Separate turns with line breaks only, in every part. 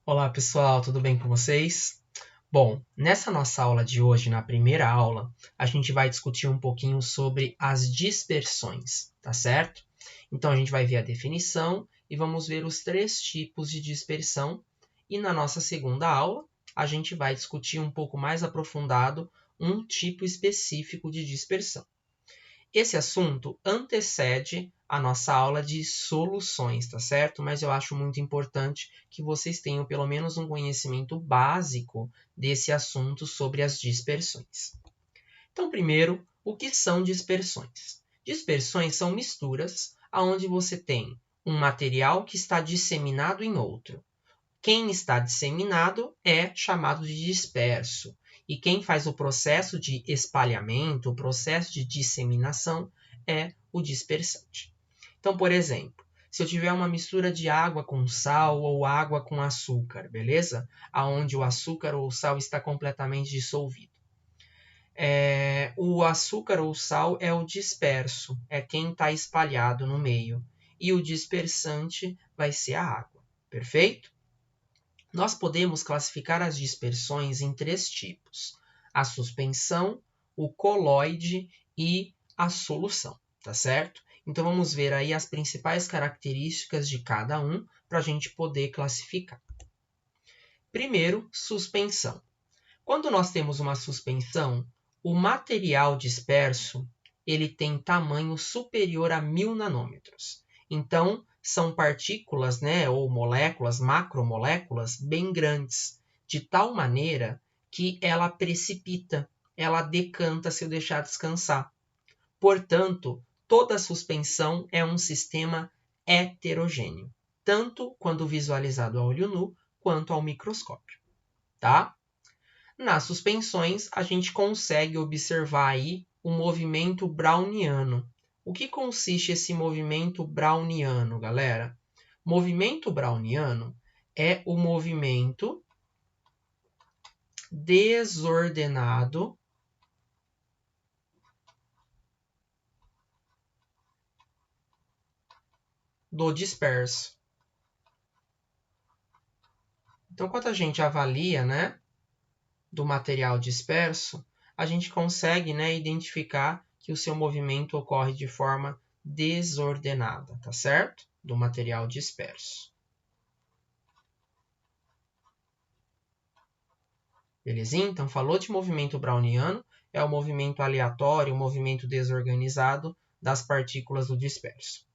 Olá pessoal, tudo bem com vocês? Bom, nessa nossa aula de hoje, na primeira aula, a gente vai discutir um pouquinho sobre as dispersões, tá certo? Então a gente vai ver a definição e vamos ver os 3 tipos de dispersão. E na nossa segunda aula, a gente vai discutir um pouco mais aprofundado um tipo específico de dispersão. Esse assunto antecede a nossa aula de soluções, tá certo? Mas eu acho muito importante que vocês tenham pelo menos um conhecimento básico desse assunto sobre as dispersões. Então, primeiro, o que são dispersões? Dispersões são misturas onde você tem um material que está disseminado em outro. Quem está disseminado é chamado de disperso. E quem faz o processo de espalhamento, o processo de disseminação, é o dispersante. Então, por exemplo, se eu tiver uma mistura de água com sal ou água com açúcar, beleza? Aonde o açúcar ou o sal está completamente dissolvido. O açúcar ou sal é o disperso, é quem está espalhado no meio. E o dispersante vai ser a água, perfeito? Nós podemos classificar as dispersões em 3 tipos: a suspensão, o coloide e a solução, tá certo? Então vamos ver aí as principais características de cada um para a gente poder classificar. Primeiro, suspensão. Quando nós temos uma suspensão, o material disperso ele tem tamanho superior a 1000 nanômetros. Então, são partículas, né, ou moléculas, macromoléculas, bem grandes, de tal maneira que ela precipita, ela decanta se eu deixar descansar. Portanto, toda suspensão é um sistema heterogêneo, tanto quando visualizado a olho nu, quanto ao microscópio, tá? Nas suspensões, a gente consegue observar aí o movimento browniano. O que consiste esse movimento browniano, galera? Movimento browniano é o movimento desordenado do disperso. Então, quando a gente avalia, né, do material disperso, a gente consegue, né, identificar que o seu movimento ocorre de forma desordenada, tá certo? Do material disperso. Belezinha? Então, falou de movimento browniano, é o movimento aleatório, o movimento desorganizado das partículas do disperso.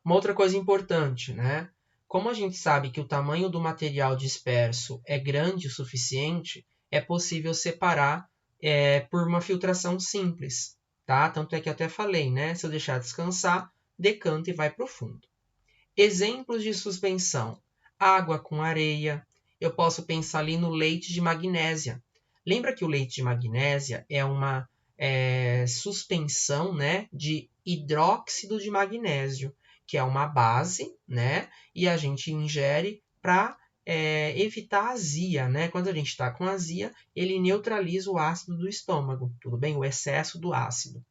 Uma outra coisa importante, né? Como a gente sabe que o tamanho do material disperso é grande o suficiente, é possível separar por uma filtração simples, tá? Tanto é que eu até falei, né? Se eu deixar descansar, decanta e vai para o fundo. Exemplos de suspensão: água com areia. Eu posso pensar ali no leite de magnésia. Lembra que o leite de magnésia é uma suspensão, né, de hidróxido de magnésio, que é uma base, né, e a gente ingere para evitar azia, né? Quando a gente está com azia, ele neutraliza o ácido do estômago, tudo bem? O excesso do ácido.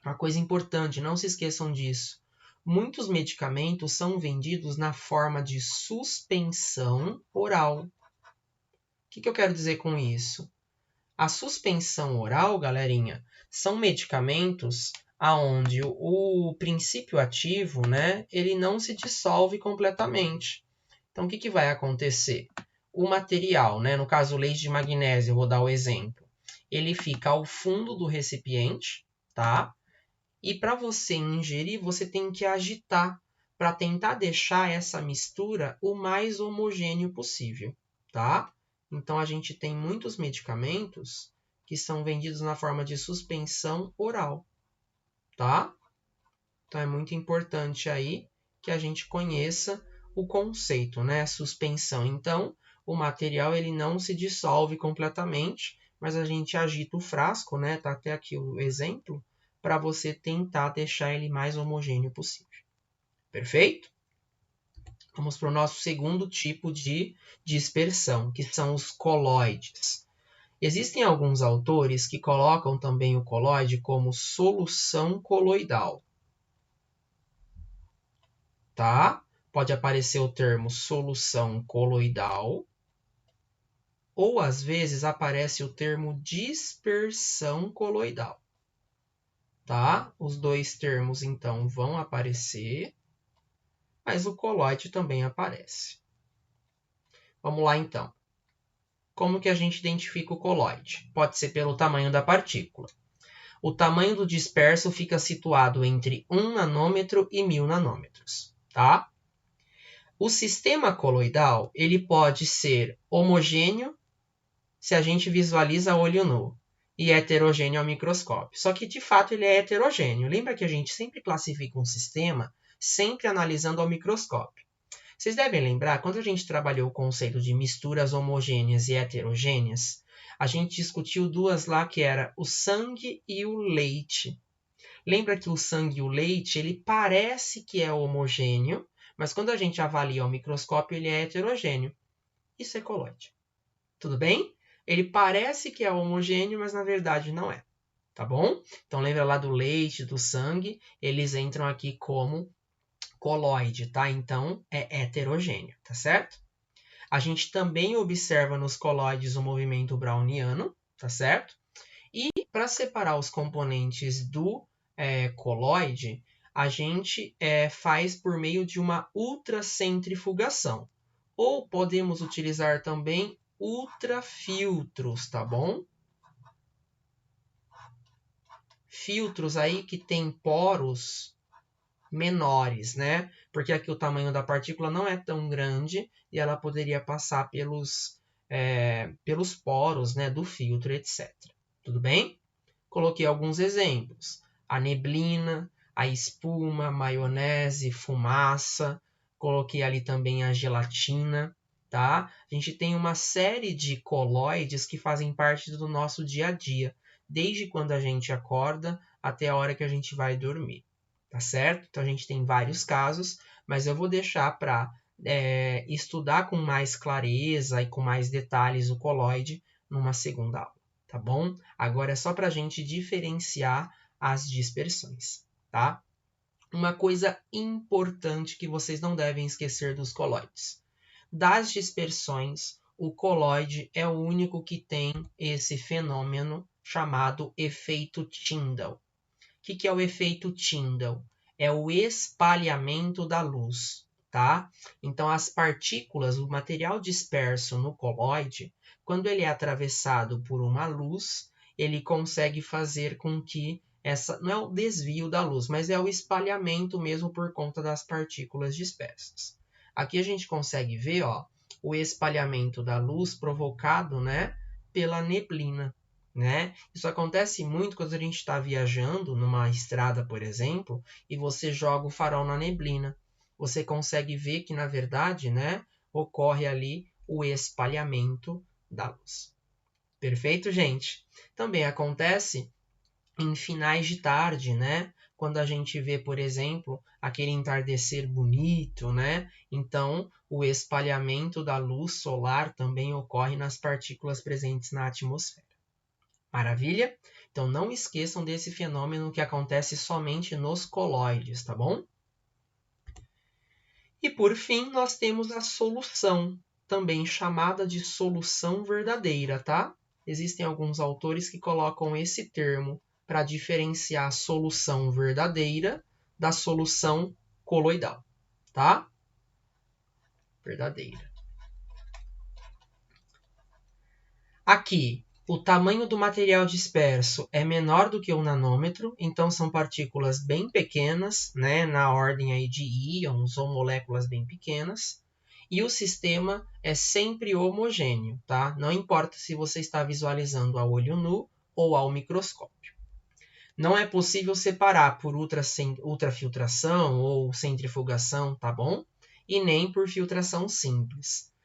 Uma coisa importante, não se esqueçam disso. Muitos medicamentos são vendidos na forma de suspensão oral. O que eu quero dizer com isso? A suspensão oral, galerinha, são medicamentos aonde o princípio ativo, né, ele não se dissolve completamente. Então, o que vai acontecer? O material, né, no caso o leite de magnésio, eu vou dar o exemplo, ele fica ao fundo do recipiente, tá? E para você ingerir, você tem que agitar para tentar deixar essa mistura o mais homogêneo possível, tá? Então a gente tem muitos medicamentos que são vendidos na forma de suspensão oral, tá? Então é muito importante aí que a gente conheça o conceito, né? Suspensão. Então, o material ele não se dissolve completamente, mas a gente agita o frasco, né? Tá até aqui o exemplo, para você tentar deixar ele mais homogêneo possível. Perfeito? Vamos para o nosso segundo tipo de dispersão, que são os coloides. Existem alguns autores que colocam também o coloide como solução coloidal. Tá? Pode aparecer o termo solução coloidal, ou às vezes aparece o termo dispersão coloidal. Tá? Os dois termos, então, vão aparecer, mas o coloide também aparece. Vamos lá, então. Como que a gente identifica o coloide? Pode ser pelo tamanho da partícula. O tamanho do disperso fica situado entre 1 nanômetro e 1000 nanômetros. Tá? O sistema coloidal ele pode ser homogêneo, se a gente visualiza a olho nu, e heterogêneo ao microscópio. Só que, de fato, ele é heterogêneo. Lembra que a gente sempre classifica um sistema sempre analisando ao microscópio. Vocês devem lembrar, quando a gente trabalhou o conceito de misturas homogêneas e heterogêneas, a gente discutiu duas lá que era o sangue e o leite. Lembra que o sangue e o leite, ele parece que é homogêneo, mas quando a gente avalia ao microscópio, ele é heterogêneo. Isso é coloide. Tudo bem? Ele parece que é homogêneo, mas na verdade não é. Tá bom? Então lembra lá do leite, do sangue, eles entram aqui como coloide, tá? Então é heterogêneo, tá certo? A gente também observa nos coloides o movimento browniano, tá certo? E para separar os componentes do coloide, a gente faz por meio de uma ultracentrifugação. Ou podemos utilizar também ultrafiltros, tá bom? Filtros aí que tem poros menores, né? Porque aqui o tamanho da partícula não é tão grande e ela poderia passar pelos poros, né, do filtro, etc. Tudo bem? Coloquei alguns exemplos. A neblina, a espuma, maionese, fumaça. Coloquei ali também a gelatina, tá? A gente tem uma série de coloides que fazem parte do nosso dia a dia, desde quando a gente acorda até a hora que a gente vai dormir. Tá certo? Então a gente tem vários casos, mas eu vou deixar para estudar com mais clareza e com mais detalhes o coloide numa segunda aula, tá bom? Agora é só para a gente diferenciar as dispersões, tá? Uma coisa importante que vocês não devem esquecer dos coloides. Das dispersões, o coloide é o único que tem esse fenômeno chamado efeito Tyndall. O que é o efeito Tyndall? É o espalhamento da luz, tá? Então, as partículas, o material disperso no coloide, quando ele é atravessado por uma luz, ele consegue fazer com que não é o desvio da luz, mas é o espalhamento mesmo por conta das partículas dispersas. Aqui a gente consegue ver, ó, o espalhamento da luz provocado, né, pela neblina. Né? Isso acontece muito quando a gente está viajando numa estrada, por exemplo, e você joga o farol na neblina. Você consegue ver que, na verdade, né, ocorre ali o espalhamento da luz. Perfeito, gente? Também acontece em finais de tarde, né? Quando a gente vê, por exemplo, aquele entardecer bonito, né? Então, o espalhamento da luz solar também ocorre nas partículas presentes na atmosfera. Maravilha? Então não esqueçam desse fenômeno que acontece somente nos coloides, tá bom? E por fim, nós temos a solução, também chamada de solução verdadeira, tá? Existem alguns autores que colocam esse termo para diferenciar a solução verdadeira da solução coloidal, tá? Verdadeira. Aqui, o tamanho do material disperso é menor do que 1 nanômetro, então são partículas bem pequenas, né, na ordem aí de íons ou moléculas bem pequenas. E o sistema é sempre homogêneo, tá? Não importa se você está visualizando a olho nu ou ao microscópio. Não é possível separar por ultrafiltração ou centrifugação, tá bom? E nem por filtração simples.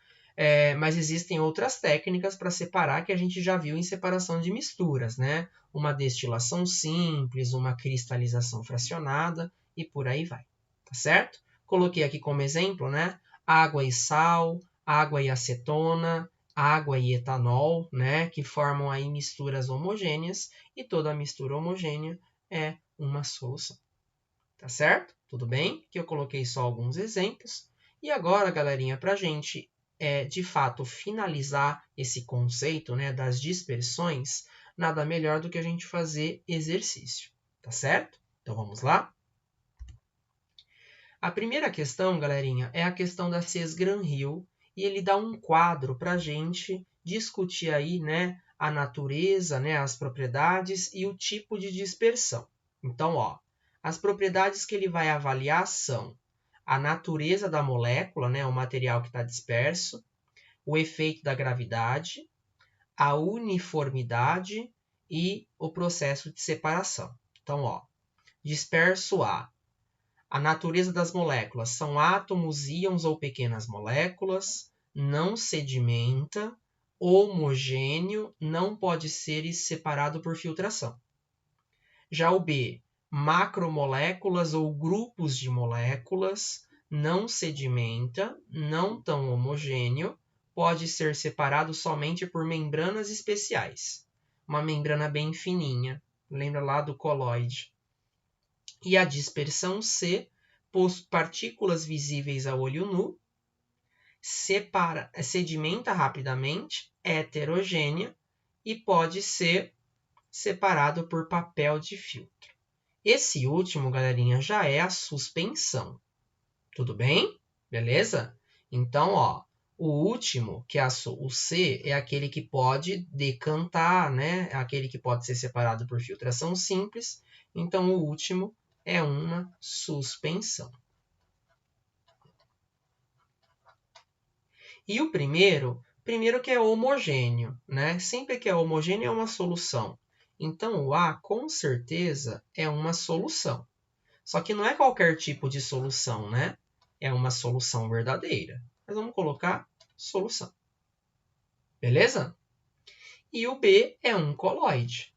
Mas existem outras técnicas para separar que a gente já viu em separação de misturas, né? Uma destilação simples, uma cristalização fracionada e por aí vai, tá certo? Coloquei aqui como exemplo, né? Água e sal, água e acetona, água e etanol, né? Que formam aí misturas homogêneas e toda mistura homogênea é uma solução, tá certo? Tudo bem? Que eu coloquei só alguns exemplos. E agora, galerinha, para a gente, de fato, finalizar esse conceito, né, das dispersões, nada melhor do que a gente fazer exercício, tá certo? Então, vamos lá? A primeira questão, galerinha, é a questão da Cesgran-Hill, e ele dá um quadro para a gente discutir aí, né, a natureza, né, as propriedades e o tipo de dispersão. Então, ó, as propriedades que ele vai avaliar são a natureza da molécula, né, o material que está disperso, o efeito da gravidade, a uniformidade e o processo de separação. Então, ó, disperso a natureza das moléculas são átomos, íons ou pequenas moléculas, não sedimenta, homogêneo, não pode ser separado por filtração. Já o B, macromoléculas ou grupos de moléculas, não sedimenta, não tão homogêneo, pode ser separado somente por membranas especiais. Uma membrana bem fininha, lembra lá do coloide. E a dispersão C, partículas visíveis a olho nu, sedimenta rapidamente, é heterogênea e pode ser separado por papel de filtro. Esse último, galerinha, já é a suspensão. Tudo bem? Beleza? Então, ó, o último, que é o C, é aquele que pode decantar, né? É aquele que pode ser separado por filtração simples. Então, o último é uma suspensão. E o primeiro que é homogêneo, né? Sempre que é homogêneo é uma solução. Então, o A, com certeza, é uma solução. Só que não é qualquer tipo de solução, né? É uma solução verdadeira. Mas vamos colocar solução. Beleza? E o B é um coloide.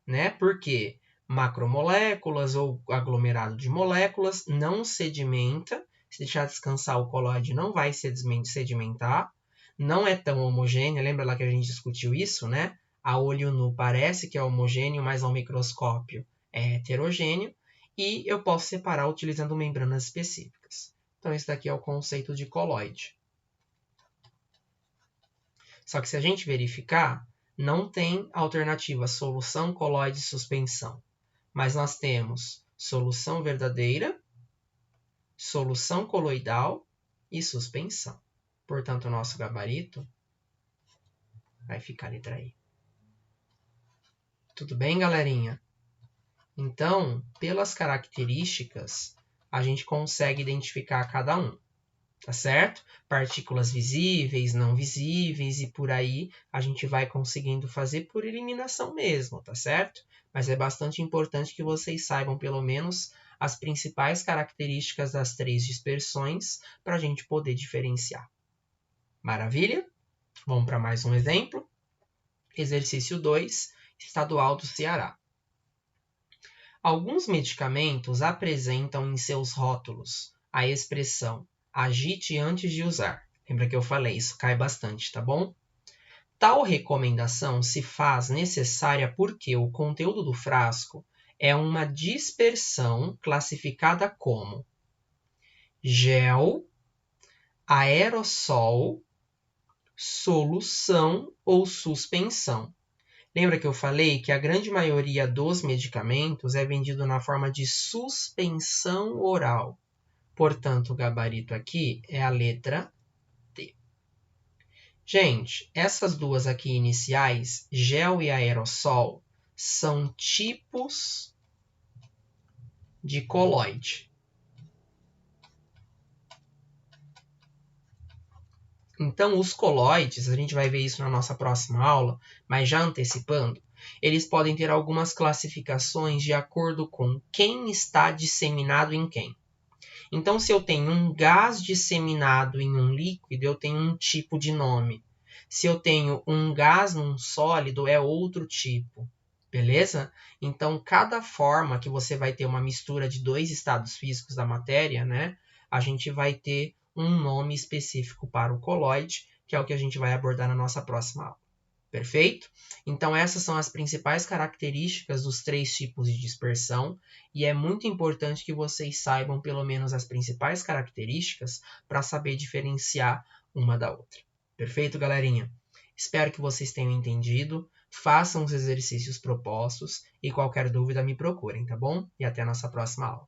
Né? Porque macromoléculas ou aglomerado de moléculas não sedimenta. Se deixar descansar o coloide não vai sedimentar. Não é tão homogêneo. Lembra lá que a gente discutiu isso, né? A olho nu parece que é homogêneo, mas ao microscópio é heterogêneo. E eu posso separar utilizando membranas específicas. Então, esse daqui é o conceito de coloide. Só que se a gente verificar, não tem alternativa solução, coloide, suspensão. Mas nós temos solução verdadeira, solução coloidal e suspensão. Portanto, o nosso gabarito vai ficar a letra I. Tudo bem, galerinha? Então, pelas características, a gente consegue identificar cada um. Tá certo? Partículas visíveis, não visíveis e por aí a gente vai conseguindo fazer por eliminação mesmo, tá certo? Mas é bastante importante que vocês saibam pelo menos as principais características das 3 dispersões para a gente poder diferenciar. Maravilha? Vamos para mais um exemplo. Exercício 2, Estadual do Ceará. Alguns medicamentos apresentam em seus rótulos a expressão agite antes de usar. Lembra que eu falei, isso cai bastante, tá bom? Tal recomendação se faz necessária porque o conteúdo do frasco é uma dispersão classificada como gel, aerossol, solução ou suspensão. Lembra que eu falei que a grande maioria dos medicamentos é vendido na forma de suspensão oral. Portanto, o gabarito aqui é a letra T. Gente, essas duas aqui iniciais, gel e aerossol, são tipos de coloide. Então, os coloides, a gente vai ver isso na nossa próxima aula, mas já antecipando, eles podem ter algumas classificações de acordo com quem está disseminado em quem. Então, se eu tenho um gás disseminado em um líquido, eu tenho um tipo de nome. Se eu tenho um gás num sólido, é outro tipo. Beleza? Então, cada forma que você vai ter uma mistura de 2 estados físicos da matéria, né? A gente vai ter um nome específico para o coloide, que é o que a gente vai abordar na nossa próxima aula. Perfeito? Então, essas são as principais características dos 3 tipos de dispersão, e é muito importante que vocês saibam pelo menos as principais características para saber diferenciar uma da outra. Perfeito, galerinha? Espero que vocês tenham entendido. Façam os exercícios propostos e qualquer dúvida me procurem, tá bom? E até a nossa próxima aula.